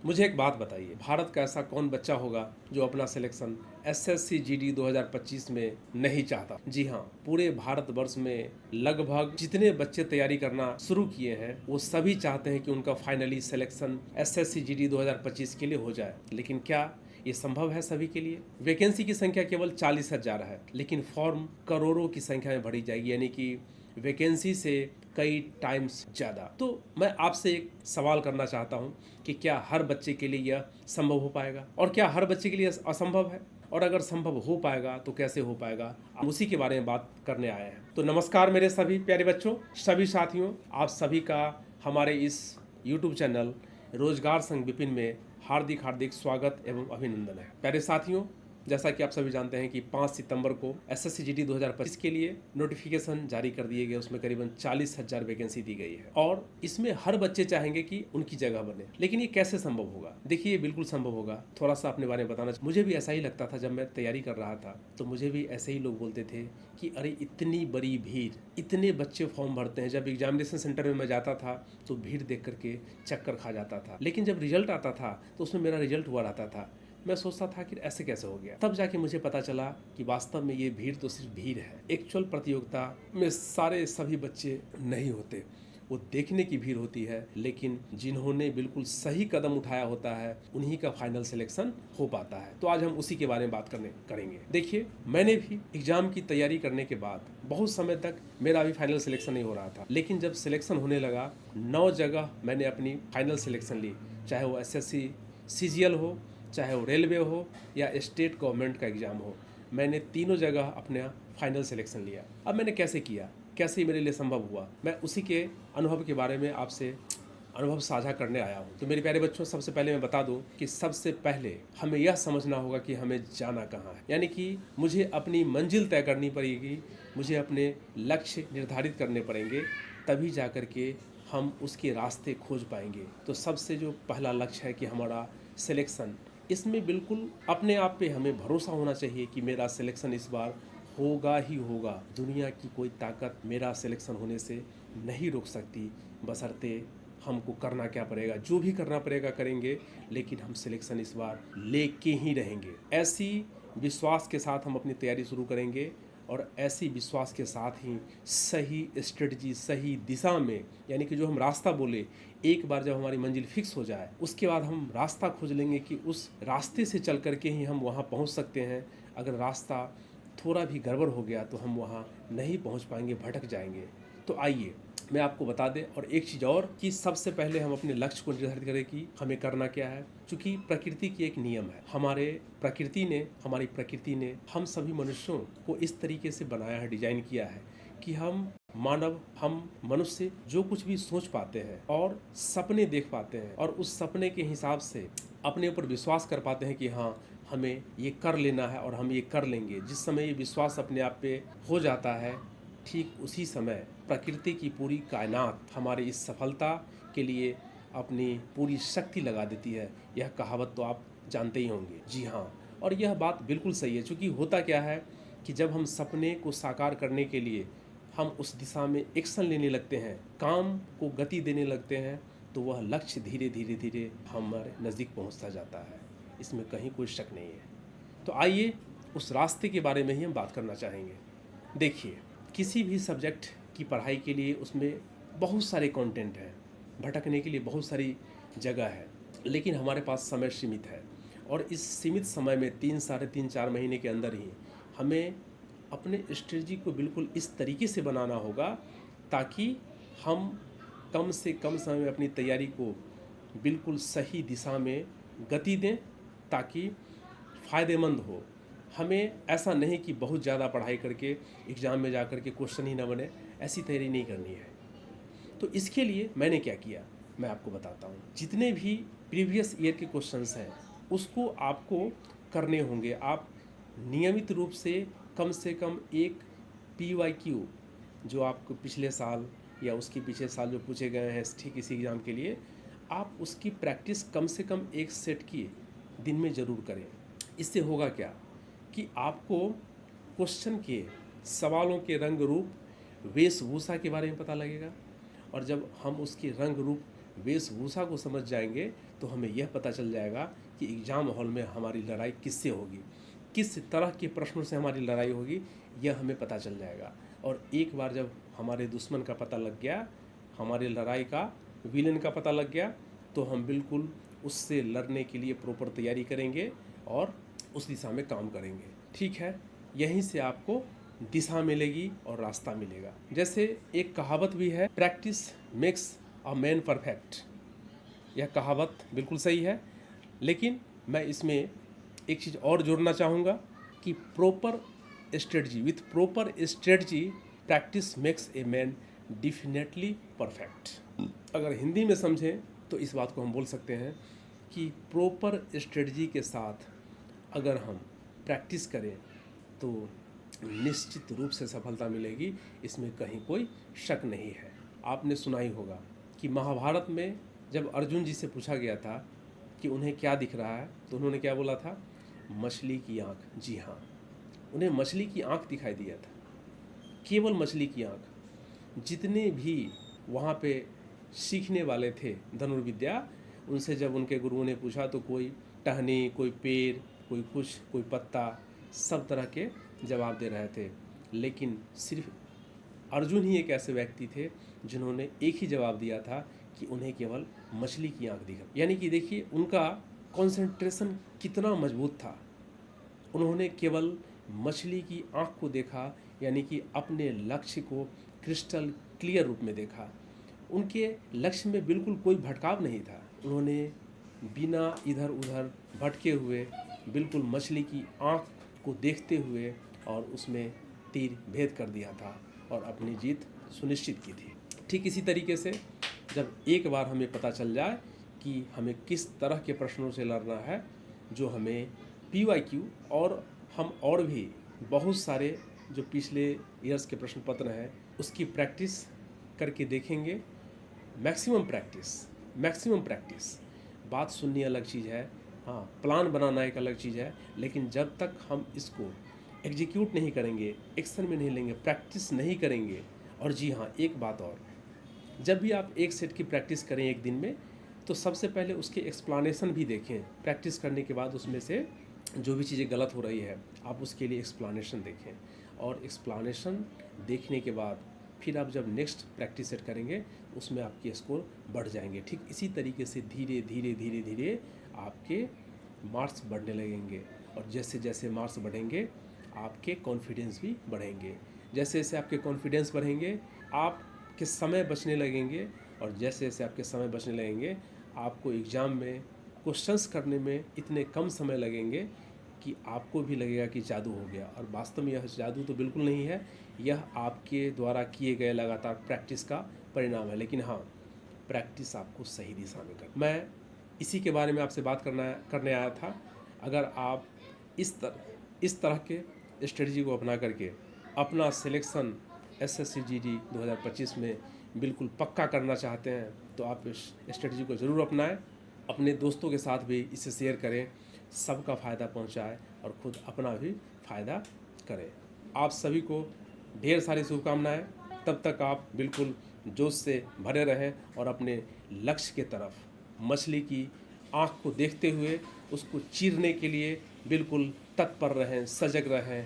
मुझे एक बात बताइए, भारत का ऐसा कौन बच्चा होगा जो अपना सिलेक्शन एसएससी जीडी 2025 में नहीं चाहता। जी हाँ, पूरे भारतवर्ष में लगभग जितने बच्चे तैयारी करना शुरू किए हैं वो सभी चाहते हैं कि उनका फाइनली सिलेक्शन एसएससी जीडी 2025 के लिए हो जाए। लेकिन क्या ये संभव है सभी के लिए? वैकेंसी की संख्या केवल 40,000 है, लेकिन फॉर्म करोड़ों की संख्या में भरी जाएगी, यानी कि वैकेंसी से कई टाइम्स ज़्यादा। तो मैं आपसे एक सवाल करना चाहता हूँ कि क्या हर बच्चे के लिए यह संभव हो पाएगा, और क्या हर बच्चे के लिए असंभव है, और अगर संभव हो पाएगा तो कैसे हो पाएगा, हम उसी के बारे में बात करने आए हैं। तो नमस्कार मेरे सभी प्यारे बच्चों, सभी साथियों, आप सभी का हमारे इस यूट्यूब चैनल रोजगार संघ विपिन में हार्दिक हार्दिक स्वागत एवं अभिनंदन है। प्यारे साथियों, जैसा कि आप सभी जानते हैं कि 5 सितंबर को एसएससी जीडी 2025 के लिए नोटिफिकेशन जारी कर दिए गए। उसमें करीबन 40,000 वैकेंसी दी गई है और इसमें हर बच्चे चाहेंगे कि उनकी जगह बने। लेकिन ये कैसे संभव होगा? देखिए, ये बिल्कुल संभव होगा। थोड़ा सा अपने बारे में बताना, मुझे भी ऐसा ही लगता था जब मैं तैयारी कर रहा था, तो मुझे भी ऐसे ही लोग बोलते थे कि अरे इतनी बड़ी भीड़, इतने बच्चे फॉर्म भरते हैं। जब एग्जामिनेशन सेंटर में मैं जाता था तो भीड़ देख करके चक्कर खा जाता था, लेकिन जब रिजल्ट आता था तो उसमें मेरा रिजल्ट हुआ रहता था। मैं सोचता था कि ऐसे कैसे हो गया। तब जाके मुझे पता चला कि वास्तव में ये भीड़ तो सिर्फ भीड़ है। एक्चुअल प्रतियोगिता में सारे सभी बच्चे नहीं होते, वो देखने की भीड़ होती है, लेकिन जिन्होंने बिल्कुल सही कदम उठाया होता है उन्हीं का फाइनल सिलेक्शन हो पाता है। तो आज हम उसी के बारे में बात करेंगे। देखिए, मैंने भी एग्जाम की तैयारी करने के बाद बहुत समय तक मेरा भी फाइनल सिलेक्शन नहीं हो रहा था, लेकिन जब सिलेक्शन होने लगा, 9 जगह मैंने अपनी फाइनल सिलेक्शन ली, चाहे वो एसएससी सीजीएल हो, चाहे वो रेलवे हो या स्टेट गवर्नमेंट का एग्ज़ाम हो, मैंने तीनों जगह अपना फाइनल सिलेक्शन लिया। अब मैंने कैसे किया, कैसे मेरे लिए संभव हुआ, मैं उसी के अनुभव के बारे में आपसे अनुभव साझा करने आया हूँ। तो मेरे प्यारे बच्चों, सबसे पहले मैं बता दूं कि सबसे पहले हमें यह समझना होगा कि हमें जाना कहाँ है, यानी कि मुझे अपनी मंजिल तय करनी पड़ेगी, मुझे अपने लक्ष्य निर्धारित करने पड़ेंगे, तभी जा कर के हम उसके रास्ते खोज पाएंगे। तो सबसे जो पहला लक्ष्य है कि हमारा सिलेक्शन, इसमें बिल्कुल अपने आप पे हमें भरोसा होना चाहिए कि मेरा सिलेक्शन इस बार होगा ही होगा। दुनिया की कोई ताकत मेरा सिलेक्शन होने से नहीं रोक सकती, बशर्ते हमको करना क्या पड़ेगा, जो भी करना पड़ेगा करेंगे, लेकिन हम सिलेक्शन इस बार लेके ही रहेंगे। ऐसी विश्वास के साथ हम अपनी तैयारी शुरू करेंगे और ऐसी विश्वास के साथ ही सही स्ट्रेटजी, सही दिशा में, यानी कि जो हम रास्ता बोले, एक बार जब हमारी मंजिल फिक्स हो जाए उसके बाद हम रास्ता खोज लेंगे कि उस रास्ते से चल करके ही हम वहाँ पहुँच सकते हैं। अगर रास्ता थोड़ा भी गड़बड़ हो गया तो हम वहाँ नहीं पहुँच पाएंगे, भटक जाएंगे। तो आइए मैं आपको बता दें, और एक चीज़ और, कि सबसे पहले हम अपने लक्ष्य को निर्धारित करें कि हमें करना क्या है। चूँकि प्रकृति की एक नियम है, हमारी प्रकृति ने हम सभी मनुष्यों को इस तरीके से बनाया है, डिजाइन किया है कि हम मनुष्य जो कुछ भी सोच पाते हैं और सपने देख पाते हैं और उस सपने के हिसाब से अपने ऊपर विश्वास कर पाते हैं कि हाँ, हमें ये कर लेना है और हम ये कर लेंगे। जिस समय ये विश्वास अपने आप पे हो जाता है, ठीक उसी समय प्रकृति की पूरी कायनात हमारी इस सफलता के लिए अपनी पूरी शक्ति लगा देती है। यह कहावत तो आप जानते ही होंगे। जी हाँ, और यह बात बिल्कुल सही है। चूँकि होता क्या है कि जब हम सपने को साकार करने के लिए हम उस दिशा में एक्शन लेने लगते हैं, काम को गति देने लगते हैं, तो वह लक्ष्य धीरे धीरे हमारे नज़दीक पहुंचता जाता है। इसमें कहीं कोई शक नहीं है। तो आइए उस रास्ते के बारे में ही हम बात करना चाहेंगे। देखिए, किसी भी सब्जेक्ट की पढ़ाई के लिए उसमें बहुत सारे कंटेंट हैं, भटकने के लिए बहुत सारी जगह है, लेकिन हमारे पास समय सीमित है और इस सीमित समय में 3, साढ़े 3, 4 महीने के अंदर ही हमें अपने स्ट्रेटजी को बिल्कुल इस तरीके से बनाना होगा ताकि हम कम से कम समय में अपनी तैयारी को बिल्कुल सही दिशा में गति दें, ताकि फ़ायदेमंद हो। हमें ऐसा नहीं कि बहुत ज़्यादा पढ़ाई करके एग्ज़ाम में जा कर के क्वेश्चन ही ना बने, ऐसी तैयारी नहीं करनी है। तो इसके लिए मैंने क्या किया, मैं आपको बताता हूँ। जितने भी प्रीवियस ईयर के क्वेश्चंस हैं उसको आपको करने होंगे। आप नियमित रूप से कम एक PYQ, जो आपको पिछले साल या उसके पिछले साल जो पूछे गए हैं ठीक इसी एग्ज़ाम के लिए, आप उसकी प्रैक्टिस कम से कम एक सेट की दिन में ज़रूर करें। इससे होगा क्या कि आपको क्वेश्चन के, सवालों के रंग रूप, वेशभूषा के बारे में पता लगेगा, और जब हम उसके रंग रूप, वेशभूषा को समझ जाएंगे तो हमें यह पता चल जाएगा कि एग्ज़ाम हॉल में हमारी लड़ाई किससे होगी, किस तरह के प्रश्नों से हमारी लड़ाई होगी, यह हमें पता चल जाएगा। और एक बार जब हमारे दुश्मन का पता लग गया, हमारी लड़ाई का विलेन का पता लग गया, तो हम बिल्कुल उससे लड़ने के लिए प्रॉपर तैयारी करेंगे और उस दिशा में काम करेंगे। ठीक है, यहीं से आपको दिशा मिलेगी और रास्ता मिलेगा। जैसे एक कहावत भी है, practice makes a man perfect. यह कहावत बिल्कुल सही है, लेकिन मैं इसमें एक चीज़ और जोड़ना चाहूँगा कि proper strategy, with proper strategy practice makes a man definitely perfect. अगर हिंदी में समझें तो इस बात को हम बोल सकते हैं कि प्रॉपर स्ट्रेटजी के साथ अगर हम प्रैक्टिस करें तो निश्चित रूप से सफलता मिलेगी, इसमें कहीं कोई शक नहीं है। आपने सुना ही होगा कि महाभारत में जब अर्जुन जी से पूछा गया था कि उन्हें क्या दिख रहा है, तो उन्होंने क्या बोला था? मछली की आँख। जी हाँ, उन्हें मछली की आँख दिखाई दिया था, केवल मछली की आँख। जितने भी वहाँ पे सीखने वाले थे धनुर्विद्या, उनसे जब उनके गुरुओं ने पूछा तो कोई टहनी, कोई पेड़, कोई कुछ, कोई पत्ता, सब तरह के जवाब दे रहे थे। लेकिन सिर्फ अर्जुन ही एक ऐसे व्यक्ति थे जिन्होंने एक ही जवाब दिया था कि उन्हें केवल मछली की आँख दिखा। यानी कि देखिए उनका कंसंट्रेशन कितना मजबूत था। उन्होंने केवल मछली की आँख को देखा, यानी कि अपने लक्ष्य को क्रिस्टल क्लियर रूप में देखा। उनके लक्ष्य में बिल्कुल कोई भटकाव नहीं था। उन्होंने बिना इधर उधर भटके हुए बिल्कुल मछली की आँख को देखते हुए और उसमें तीर भेद कर दिया था और अपनी जीत सुनिश्चित की थी। ठीक इसी तरीके से जब एक बार हमें पता चल जाए कि हमें किस तरह के प्रश्नों से लड़ना है, जो हमें PYQ और हम और भी बहुत सारे जो पिछले ईयर्स के प्रश्न पत्र हैं उसकी प्रैक्टिस करके देखेंगे। Maximum practice. बात सुननी अलग चीज़ है, हाँ, प्लान बनाना एक अलग चीज़ है, लेकिन जब तक हम इसको एग्जीक्यूट नहीं करेंगे, एक्शन में नहीं लेंगे, प्रैक्टिस नहीं करेंगे। और जी हाँ, एक बात और, जब भी आप एक सेट की प्रैक्टिस करें एक दिन में, तो सबसे पहले उसके एक्सप्लानेशन भी देखें। प्रैक्टिस करने के बाद उसमें से जो भी चीज़ें गलत हो रही है, आप उसके लिए एक्सप्लानेशन देखें, और एक्सप्लानेशन देखने के बाद फिर आप जब नेक्स्ट प्रैक्टिस सेट करेंगे उसमें आपके स्कोर बढ़ जाएंगे। ठीक इसी तरीके से धीरे धीरे आपके मार्क्स बढ़ने लगेंगे, और जैसे जैसे मार्क्स बढ़ेंगे आपके कॉन्फिडेंस भी बढ़ेंगे। जैसे जैसे आपके कॉन्फिडेंस बढ़ेंगे आपके समय बचने लगेंगे, और जैसे जैसे आपके समय बचने लगेंगे आपको एग्ज़ाम में क्वेश्चंस करने में इतने कम समय लगेंगे कि आपको भी लगेगा कि जादू हो गया। और वास्तव में यह जादू तो बिल्कुल नहीं है, यह आपके द्वारा किए गए लगातार प्रैक्टिस का परिणाम है। लेकिन हाँ, प्रैक्टिस आपको सही दिशा में कर, मैं इसी के बारे में आपसे बात करने आया था। अगर आप इस तरह के स्ट्रेटजी को अपना करके अपना सिलेक्शन SSC GD 2025 में बिल्कुल पक्का करना चाहते हैं तो आप इस स्ट्रेटजी को ज़रूर अपनाएं। अपने दोस्तों के साथ भी इसे शेयर करें, सबका फ़ायदा पहुंचाएं और ख़ुद अपना भी फ़ायदा करें। आप सभी को ढेर सारी शुभकामनाएं। तब तक आप बिल्कुल जोश से भरे रहें और अपने लक्ष्य के तरफ मछली की आँख को देखते हुए उसको चीरने के लिए बिल्कुल तत्पर रहें, सजग रहें।